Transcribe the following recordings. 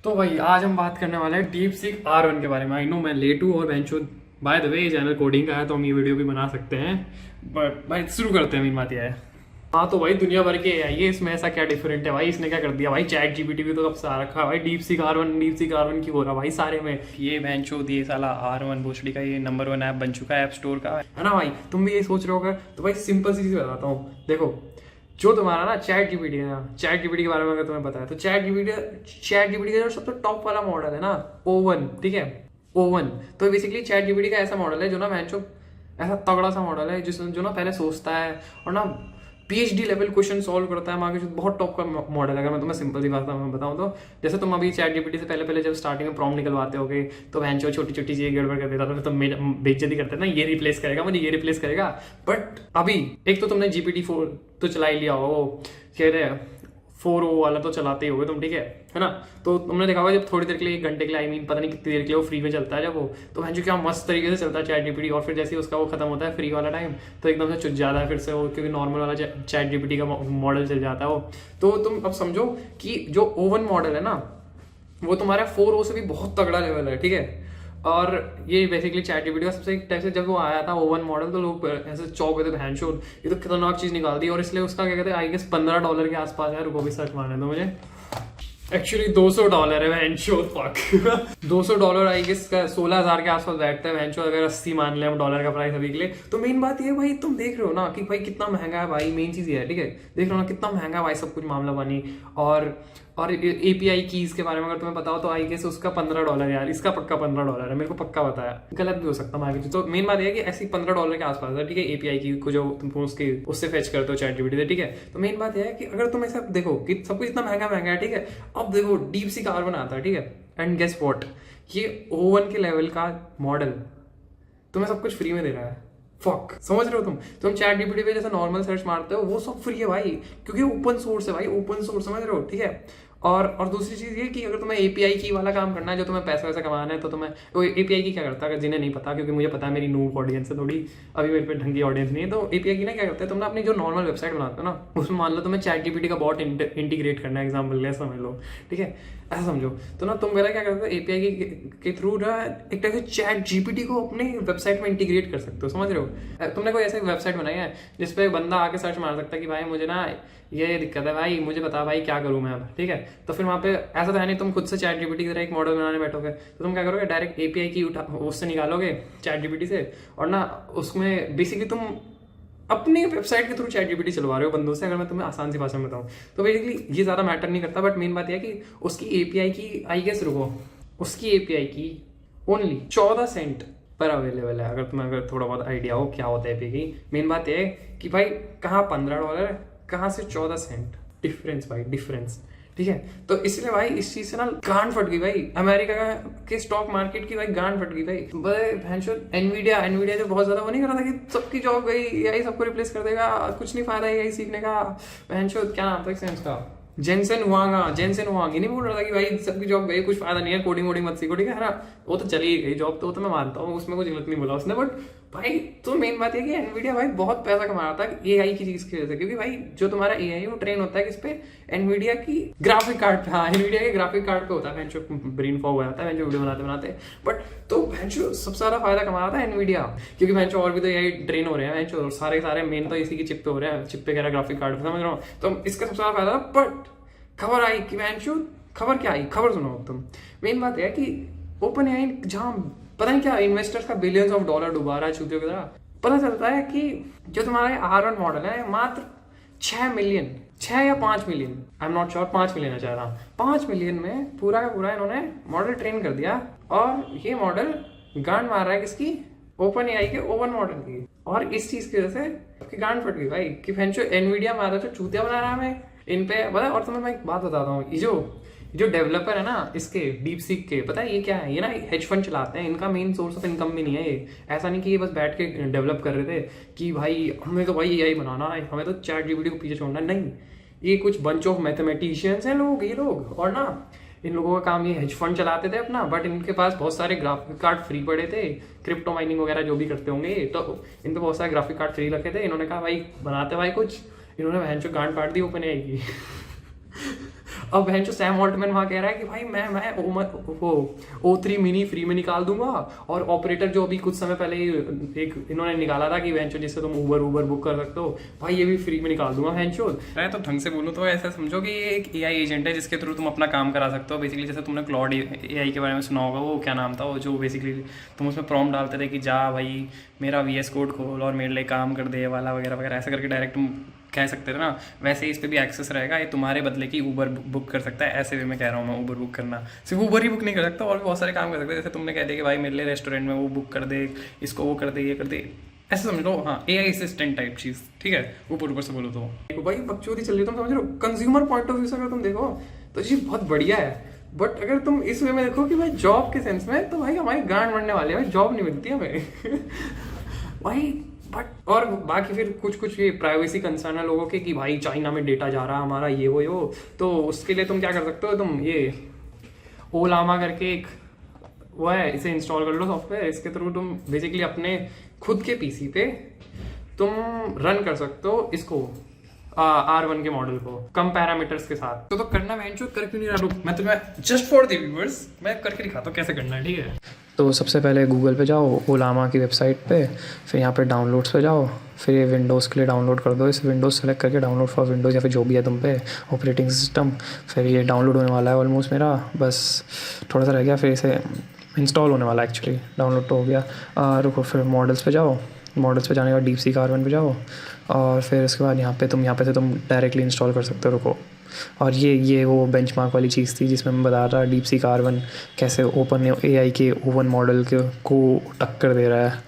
तो भाई आज हम बात करने वाले हैं डीप सीक R1 के बारे में। आई नो मैं लेट हूँ और बेंचो बाय द वे ये चैनल कोडिंग का है तो हम ये वीडियो भी बना सकते हैं, बट भाई शुरू करते हैं। मेन बात यह है, हाँ तो भाई दुनिया भर के AI है, इसमें ऐसा क्या डिफरेंट है भाई? इसने क्या कर दिया भाई? चैट GPT भी तो कब से आ रखा है भाई। डीप सीक R1 की हो रहा भाई सारे में। ये बेंचो दिए साला R1 भोसड़ी का ये नंबर 1 ऐप बन चुका है ऐप स्टोर का, है ना भाई? तुम भी ये सोच रहे होगे तो भाई सिंपल सी चीज़ बताता हूँ। देखो जो तुम्हारा ना चैट जीपीटी है ना, चैट जीपीटी के बारे में अगर तुम्हें पता है तो चैट जीपीटी का जो सबसे टॉप वाला मॉडल है ना O1, ठीक है O1, तो बेसिकली चैट जीपीटी का ऐसा मॉडल है जो ना मैंचो ऐसा तगड़ा सा मॉडल है जिस जो ना पहले सोचता है और ना PhD लेवल क्वेश्चन सॉल्व करता है। मांगे बहुत टॉप का मॉडल है। अगर मैं तुम्हें सिंपल सी बात मैं बताऊं तो जैसे तुम अभी चैट जीपीटी से पहले जब स्टार्टिंग में प्रॉम्प्ट निकलवाते होगे तो भैंचो छोटी छोटी चीजें गड़बड़ कर देता था, तो बेइज्जती करते ना, ये रिप्लेस करेगा मुझे, ये रिप्लेस करेगा। बट अभी एक तो तुमने GPT-4 तो चला ही लिया हो, कह रहे 4O वाला तो चलाते ही होगे तुम, ठीक है ना? तो तुमने देखा होगा जब थोड़ी देर के लिए, 1 घंटे के लिए, आई मीन पता नहीं कितनी देर के लिए वो फ्री में चलता है जब वो, तो भैंचो क्या मस्त तरीके से चलता है चैट जीपीटी। और फिर जैसे ही उसका वो खत्म होता है फ्री वाला टाइम तो एकदम से चुट जाता है फिर से वो, क्योंकि नॉर्मल वाला चैट जीपीटी का मॉडल चल जाता है वो। तो तुम अब समझो कि जो O1 मॉडल है ना वो तुम्हारा 4O से भी बहुत तगड़ा लेवल है, ठीक है? और ये बेसिकली चैट जीपीटी का सबसे एक टाइप से जब वो आया था O1 मॉडल तो लोग ऐसे चौक गए थे, भैंचोद ये तो खतरनाक चीज निकाल दी। और इसलिए उसका क्या कहते हैं, आई गेस $15 के आसपास है। रुको भी सर्च मारने दो मुझे, एक्चुअली $200 है भैंचो, फक $200 आई गेस का 16,000 के आसपास बैठता है भैंचो, अगर 80 मान ले हम डॉलर का प्राइस अभी के लिए। तो मेन बात ये भाई तुम देख रहे हो ना कि भाई कितना महंगा है भाई, मेन चीज ये है, ठीक है? देख रहे हो ना कितना महंगा है भाई सब कुछ मामला बनी। और API कीज के बारे में अगर तुम्हें बताओ तो आई गेस उसका $15 यार, इसका पक्का $15 है, मेरे को पक्का बताया, गलत भी हो सकता है आगे। तो मेन बात यह है कि ऐसी $15 के आसपास है, ठीक है? API की को जो तुम उसके उससे फेच करते हो चैट जीपीटी से, ठीक है? तो मेन बात यह है कि अगर तुम ऐसा देखो कि सब कुछ इतना महंगा है, ठीक है? अब देखो डीप सीक R1 आता है, ठीक है? एंड गेस व्हाट, ये O1 के लेवल का मॉडल तुम्हें सब कुछ फ्री में दे रहा है। फक, समझ रहे हो तुम चैट जीपीटी पे जैसे नॉर्मल सर्च मारते हो वो सब फ्री है भाई, क्योंकि ओपन सोर्स है भाई, ओपन सोर्स, समझ रहे हो, ठीक है? और दूसरी चीज ये कि अगर तुम्हें API की वाला काम करना है, जो तुम्हें पैसा वैसा कमाना है, तो तुम्हें वो API की क्या करता है, अगर जिन्हें नहीं पता, क्योंकि मुझे पता है मेरी नूब ऑडियंस है थोड़ी, अभी मेरे पे ढंगी ऑडियंस नहीं है। तो API की ना क्या करता है, तुमने अपनी जो नॉर्मल वेबसाइट बनाते हो ना उसमें मान लो तुम्हें चैट जीपीटी का बॉट इंटीग्रेट करना है, एग्जाम्पल ले समझ लो, ठीक है? ऐसा समझो तो ना तुम मेरा क्या करते हो, API के थ्रू ना एक टाइप से चैट जीपीटी को अपने वेबसाइट में इंटीग्रेट कर सकते हो, समझ रहे हो? तुमने कोई ऐसी वेबसाइट बनाई है जिसपे बंदा आके सर्च मार सकता है कि भाई मुझे ना ये दिक्कत है भाई, मुझे बता भाई क्या करूं मैं अब, ठीक है? तो फिर वहाँ पे ऐसा तो है नहीं तुम खुद से चैट जीपीटी की तरह एक मॉडल बनाने बैठोगे, तो तुम क्या करोगे, डायरेक्ट API की उससे निकालोगे चैट जीपीटी से, और ना उसमें बेसिकली तुम अपनी वेबसाइट के थ्रू चैट जीपीटी चलवा रहे हो बंदों से। अगर मैं तुम्हें आसान सी भाषा में बताऊं तो बेसिकली ये ज्यादा मैटर नहीं करता, बट मेन बात यह है कि उसकी API की आई गेस रुको, उसकी API की ओनली 14 सेंट पर अवेलेबल है। अगर थोड़ा बहुत आइडिया हो क्या होता है API की, मेन बात यह है कि भाई कहाँ $15 कहाँ से 14 सेंट डिफरेंस भाई, डिफरेंस, ठीक है? तो इसलिए भाई इस चीज से ना गांड फट गई भाई, अमेरिका के स्टॉक मार्केट की भाई गांड फट गई भाई। भैंसो एनवीडिया जो बहुत ज्यादा वो नहीं कर रहा था कि सबकी जॉब गई, AI सबको रिप्लेस कर देगा, कुछ नहीं फायदा AI सीखने का। भैंसो क्या नाम था इसका, जेनसेन हुआंग, ये नहीं बोल रहा था कि भाई सबकी जॉब गई, कुछ फायदा नहीं है, कोडिंग वोडिंग मत सीखो, ठीक है ना? वो तो चली गई जॉब, तो मैं मानता हूँ, उसमें कुछ गलत नहीं बोला उसने। बट भाई तो मेन बात है कि एनवीडिया भाई बहुत पैसा कमा रहा था AI की चीज की वजह से, क्योंकि भाई जो तुम्हारा AI वो ट्रेन होता है किस पे, एनवीडिया की ग्राफिक कार्ड पे। हाँ, एनवीडिया के ग्राफिक कार्ड पे होता है, जो ब्रेन फॉग हो जाता है जो वीडियो बनाते। बट तो जो सबसे ज्यादा फायदा कमा रहा था एनवीडिया, क्योंकि भैंचो और भी तो AI ट्रेन हो रहे हैं भैंचो, सारे मेन तो इसी की चिप पे हो रहे हैं, चिप पे कह रहा ग्राफिक कार्ड पे, समझ रहा हूँ? तो इसका सबसे ज्यादा फायदा। बट खबर आई कि भैंचो, खबर क्या आई, खबर सुनो तुम। मेन बात है कि OpenAI जहां पता नहीं क्या इन्वेस्टर्स का बिलियंस ऑफ डॉलर डुबा रहा है चूतियों की तरह, पता चलता है कि जो तुम्हारा R1 मॉडल है मात्र 6 मिलियन, 6 या 5 million, I am not sure, 5 million है शायद, 5 मिलियन में पूरा का पूरा इन्होंने मॉडल ट्रेन कर दिया। और ये मॉडल गांड मार रहा है किसकी, OpenAI के O1 मॉडल की। और इस चीज की वजह से सबकी गांड फट गई भाई कि भैंचो एनवीडिया मारा तो चूतिया बना रहा है हमें इन पे। और तुम्हें मैं एक बात बताता हूँ, ये जो डेवलपर है ना इसके डीप सीक के, पता है ये क्या है? ये ना हेज फंड चलाते हैं, इनका मेन सोर्स ऑफ इनकम भी नहीं है ये। ऐसा नहीं कि ये बस बैठ के डेवलप कर रहे थे कि भाई हमें तो भाई AI बनाना है, हमें तो चैट जीपीटी को पीछे छोड़ना है, नहीं। ये कुछ बंच ऑफ मैथमेटिशियंस हैं लोग, ये लोग, और ना इन लोगों का काम ये हेज फंड चलाते थे अपना, बट इनके पास बहुत सारे ग्राफिक कार्ड फ्री पड़े थे, क्रिप्टो माइनिंग वगैरह जो भी करते होंगे, तो इन पे बहुत सारे ग्राफिक कार्ड फ्री रखे थे। इन्होंने कहा भाई बनाते भाई कुछ, इन्होंने भैंचो गांड पाट दी OpenAI की। अब बहन जो सैम ऑल्टमैन वहाँ कह रहा है कि भाई मैं O3 मिनी फ्री में निकाल दूंगा, और ऑपरेटर जो अभी कुछ समय पहले एक इन्होंने निकाला था कि बहन जिससे तुम उबर बुक कर सकते हो, भाई ये भी फ्री में निकाल दूंगा बहन। तो ढंग से बोलूँ तो ऐसा समझो कि ये एक AI एजेंट है जिसके थ्रू तुम अपना काम करा सकते हो बेसिकली। जैसे तुमने क्लॉड AI के बारे में सुना होगा, वो क्या नाम था वो जो बेसिकली तुम उसमें प्रॉम्प्ट डालते थे कि जा भाई मेरा VS कोड खोल और मेरे लिए काम कर दे वाला वगैरह वगैरह, ऐसा करके डायरेक्ट तुम कह सकते थे ना। वैसे इस पे भी एक्सेस रहेगा, ये तुम्हारे बदले की उबर बुक कर सकता है। ऐसे भी मैं कह रहा हूँ, मैं उबर बुक करना, सिर्फ उबर ही बुक नहीं कर सकता, और भी बहुत सारे काम कर सकते हैं। जैसे तुमने कह दिया कि भाई मेरे लिए रेस्टोरेंट में वो बुक कर दे, इसको वो कर दे, ये कर दे, ऐसे समझ लो। हाँ, AI असिस्टेंट टाइप चीज़, ठीक है, ऊपर से बोलो तो भाई बकचोदी चल रही है, तुम समझ रहे हो। कंज्यूमर पॉइंट ऑफ व्यू से अगर तुम देखो तो ये बहुत बढ़िया है, बट अगर तुम इस वे में देखो कि भाई जॉब के सेंस में, तो भाई हमारी गांड बढ़ने वाली है भाई, जॉब नहीं मिलती हमें भाई। बट और बाकी फिर कुछ ये प्राइवेसी कंसर्न है लोगों के कि भाई चाइना में डेटा जा रहा है हमारा, ये वो, तो उसके लिए तुम क्या कर सकते हो, तुम ये ओलामा करके एक वो है, इसे इंस्टॉल कर लो सॉफ्टवेयर। इसके थ्रू तुम बेसिकली अपने खुद के PC पे तुम रन कर सकते हो इसको, R1 के मॉडल को कम पैरामीटर्स के साथ। तो करना मैं कर क्यों नहीं रहा, मैं तुम्हें जस्ट फॉर द व्यूअर्स मैं करके दिखाता हूँ कैसे करना है, ठीक है। तो सबसे पहले गूगल पे जाओ, ओलामा की वेबसाइट पे, फिर यहाँ पे डाउनलोड्स पे जाओ, फिर ये विंडोज़ के लिए डाउनलोड कर दो। इस विंडोज़ सेलेक्ट करके डाउनलोड फॉर विंडोज़ या फिर जो भी है तुम पे ऑपरेटिंग सिस्टम। फिर ये डाउनलोड होने वाला है ऑलमोस्ट मेरा, बस थोड़ा सा रह गया, फिर इसे इंस्टॉल होने वाला है। एक्चुअली डाउनलोड तो हो गया। रुको, फिर मॉडल्स पे जाओ, मॉडल्स पे जाने के बाद DeepSeek R1 पे जाओ, और फिर उसके बाद यहाँ पे से तुम डायरेक्टली इंस्टॉल कर सकते हो। रुको, और ये वो बेंचमार्क वाली चीज़ थी जिसमें मैं बता रहा DeepSeek R1 कैसे ओपन AI के ओवन मॉडल को टक्कर दे रहा है,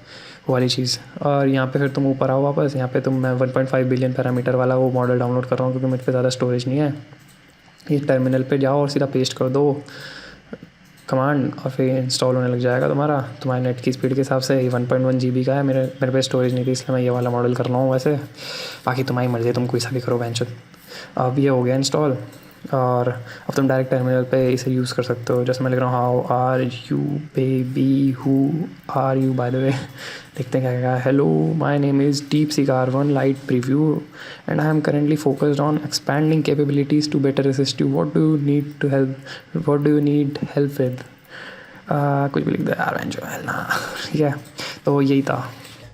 वो वाली चीज़। और यहाँ पे फिर तुम ऊपर आओ वापस, यहाँ पे मैं 1.5 बिलियन पैरामीटर वाला वो मॉडल डाउनलोड कर रहा हूँ क्योंकि मुझ पर ज़्यादा स्टोरेज नहीं है। ये टर्मिनल पे जाओ और सीधा पेस्ट कर दो कमांड, और फिर इंस्टॉल होने लग जाएगा तुम्हारे नेट की स्पीड के हिसाब से। ये 1.1 GB का है, मेरे पे स्टोरेज नहीं थी, इसलिए मैं ये वाला मॉडल कर रहा हूँ। वैसे बाकी तुम्हारी मर्ज़ी, तुम कोई सा भी करो बेंच। अब ये हो गया इंस्टॉल, और अब तुम डायरेक्ट टर्मिनल पे इसे यूज़ कर सकते हो। जैसे मैं लिख रहा हूँ, how are you baby, who are you, by the way देखते हैं क्या। Hello, my name is DeepSeek R1 lite preview and I am currently focused on expanding capabilities to better assist you. What do you need help with. कुछ भी लिख दो यार, जो है ना, ठीक है। तो यही था।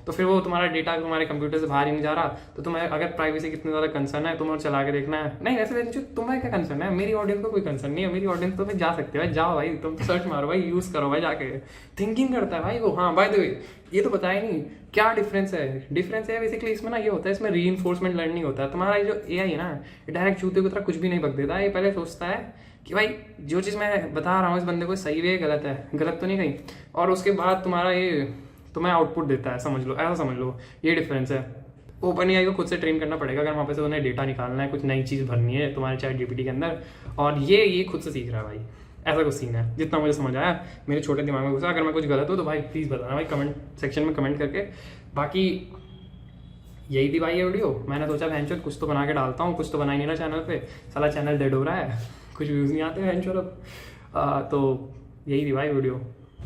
तो फिर वो तुम्हारा डेटा तुम्हारे कंप्यूटर से बाहर ही नहीं जा रहा, तो तुम्हें अगर प्राइवेसी कितनी ज़्यादा कंसर्न है, तुम्हें चला के देखना है। नहीं वैसे जो तुम्हें क्या कंसर्न है, मेरी ऑडियंस को कोई कंसर्न नहीं है। मेरी ऑडियंस तो भाई जा सकते हो भाई, जाओ भाई, तुम सर्च मारो भाई, यूज़ करो भाई जाके, थिंकिंग करता है भाई वो। हाँ, बाय द वे ये तो बताया नहीं क्या डिफरेंस है बेसिकली इसमें ना, ये होता है इसमें रीइंफोर्समेंट लर्निंग होता है। तुम्हारा जो AI है ना, ये डायरेक्ट जूते की तरह कुछ भी नहीं बक देता है। ये पहले सोचता है कि भाई जो चीज़ मैं बता रहा हूँ इस बंदे को सही है गलत है, गलत तो नहीं कहीं, और उसके बाद तुम्हारा ये तुम्हें आउटपुट देता है, समझ लो, ऐसा समझ लो, ये डिफरेंस है। OpenAI को खुद से ट्रेन करना पड़ेगा अगर वहाँ पे से उन्हें डेटा निकालना है, कुछ नई चीज़ भरनी है तुम्हारे ChatGPT के अंदर, और ये खुद से सीख रहा है भाई। ऐसा कुछ सीन है जितना मुझे समझ आया, मेरे छोटे दिमाग में घुसा। अगर मैं कुछ गलत हो तो भाई प्लीज़ बताना भाई, कमेंट सेक्शन में कमेंट करके। बाकी यही थी भाई ये वीडियो। मैंने सोचा भैंचोद कुछ तो बना के डालता हूँ, कुछ तो बना ही नहीं रहा चैनल पे, साला चैनल डेड हो रहा है, कुछ व्यूज़ नहीं आते भैंचोद अब। तो यही थी भाई वीडियो।